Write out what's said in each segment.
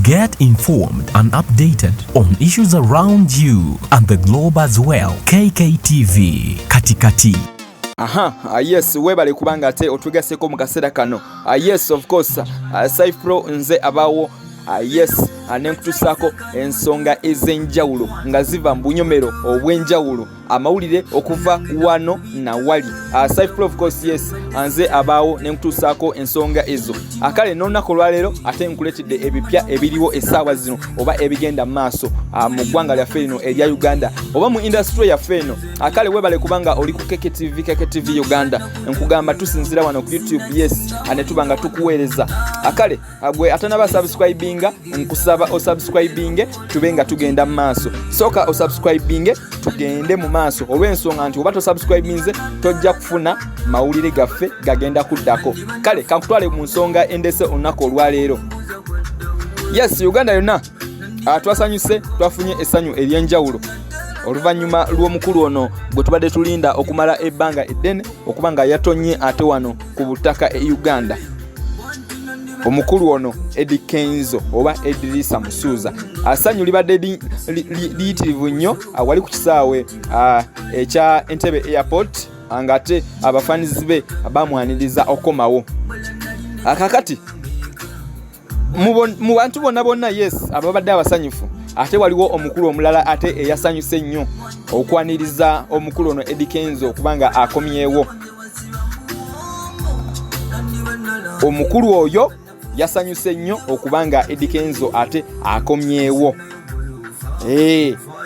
Get informed and updated on issues around you and the globe as well. KKTV Katikati. Yes, webale kubanga ate otugaseko mu kaseera kano. Yes, of course, Cypro nze abawo. Yes, anenkutusako ensonga ez'enjawulo nga ziva mu bunyomero obw'enjawulo, amawulire okuva wano na wali. Cypro of course, yes, anze abawo nenkutusako ensonga ezo. Akale n'olunaku olwaleero ate nkuletedde ebipya ebiriwo essaawa zino oba ebigenda maaso mu ggwanga lyaffe lino erya Uganda oba mu industry yaffe eno. Akale webale kubanga oli ku KKTV Uganda, nkugamba tusinzira wano ku YouTube, yes, ane tubanga tukuweereza. Akale agwe atanaba subscribing nkusaba osubscribinge tubenga tugenda mu maaso. Soka osubscribinge tugende mu maaso olw'ensonga nti oba tosubscribinze tojja kufuna mawulire gaffe gagenda kuddako. Kale kankutwale mu nsonga endese olunaku olwaleero. Yes, Uganda yonna twasanyuse, twafunye essanyu ery'enjawulo oluvannyuma lw'omukulu ono gwe tubadde tulinda okumala ebbanga eddene okubanga yatonye ate wano ku butaka e Uganda. Omukulu ono Eddie Kenzo oba Edrisa Musuuza. Assanyu libadde liyitirivu nnyo wali ku kisaawe ekya Entebbe Airport nga ate abafanizi be bamwaniriza okomawo. Akakati mu bantu bonna yes ababadde abasanyufu ate waliwo omukulu omulala ate eyasanyuse nnyo okwaniriza omukulu ono Eddie Kenzo okubanga akomyewo. Omukulu oyo yasanyuse nnyo okubanga Eddie Kenzo ate akomyewo.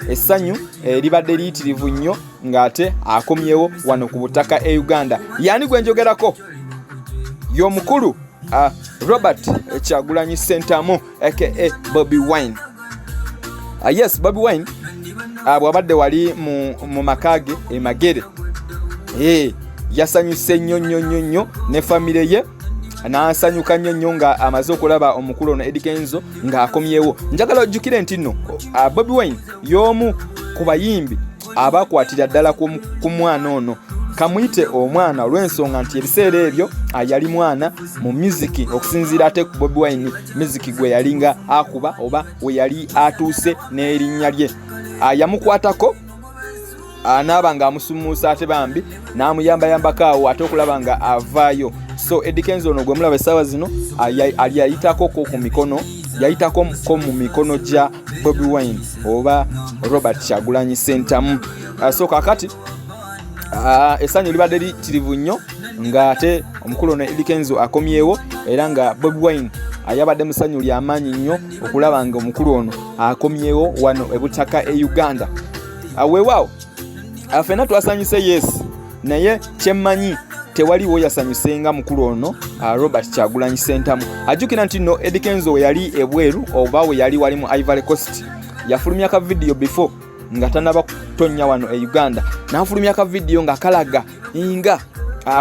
Essanyu libadde liyitirivu nnyo ng'ate akomyewo wano ku butaka e Uganda. Yani gwe njogerako y'omukulu Robert Kyagulanyi Ssentamu aka Bobi Wine. Yes, Bobi Wine bw'abadde wali mu makage e Magere, yasanyuse nnyo ne famire ye n'asanyuka nnyo nga amaze okulaba omukulu ono Eddie Kenzo ng'akomyewo. Njagala ojjukire nti nno Bobi Wine y'omu ku bayimbi abakwatira ddala ku mwana ono. Kamuyite omwana olw'ensonga nti ebiseera ebyo yali mwana mu muziki, okusinziira ate ku Bobi Wine muziki gwe yalinga akuba oba we yali atuuse n'erinnya lye. Yamukwatako anaaba ng'amusumuusa ate bambi n'amuyambayambako awo ate okulaba nga avaayo. So Eddie Kenzo ono gwe mulaba essaawa zino yayitako ku mikono, yayitako mu mikono gya Bobi Wine oba Robert Kyagulanyi Ssentamu. So kakati essanyu libadde litirivu nnyo ng'ate omukulu ono Eddie Kenzo akomyewo era nga Bobi Wine yabadde mu ssanyu ly'amaanyi nnyo okulaba nga omukulu ono akomyewo wano e butaka e Uganda. Weewaawo ffenna twasanyuse yes, naye kyemmanyi tewaliwo yasanyusenga mukulu ono Robert Kyagulanyi Ssentamu. Ajjukira nti nno Eddie Kenzo we yali ebweru oba we yali wali mu Ivory Coast yafulumya ka video before nga tanaba kutonya wano e Uganda, n'afulumya ka video nga kalaga nga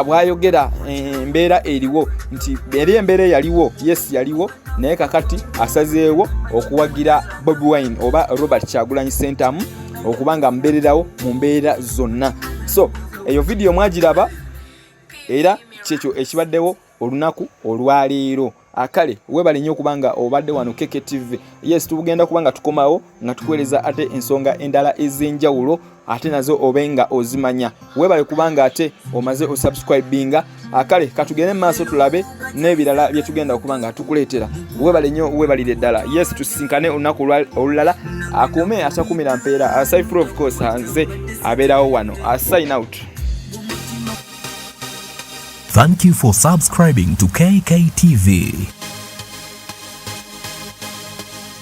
bwayogera embeera eriwo nti embeera yaliwo, yes yaliwo, naye kakati asazeewo okuwagira Bobi Wine oba Robert Kyagulanyi Ssentamu okubanga mbeererawo mu mbeera zonna. So eyo video mwagiraba era kyekyo ekibaddewo olunaku olwaleero. Akale webale nnyo kubanga obadde wano KKTV. Yes, tugenda kubanga tukomawo nga tukuweereza ate ensonga endala ez'enjawulo ate nazo obenga ozimanya. Webale kubanga ate omaze osubscribinga. Akale katugende maaso tulabe n'ebirala bye tugenda okubanga tukuleetera. Webale nnyo, webalire ddala. Yes, tusinkane olunaku olulala akume atakumira mpeera. Cypro of course nze abeerawo wano. Sign out. Thank you for subscribing to KKTV.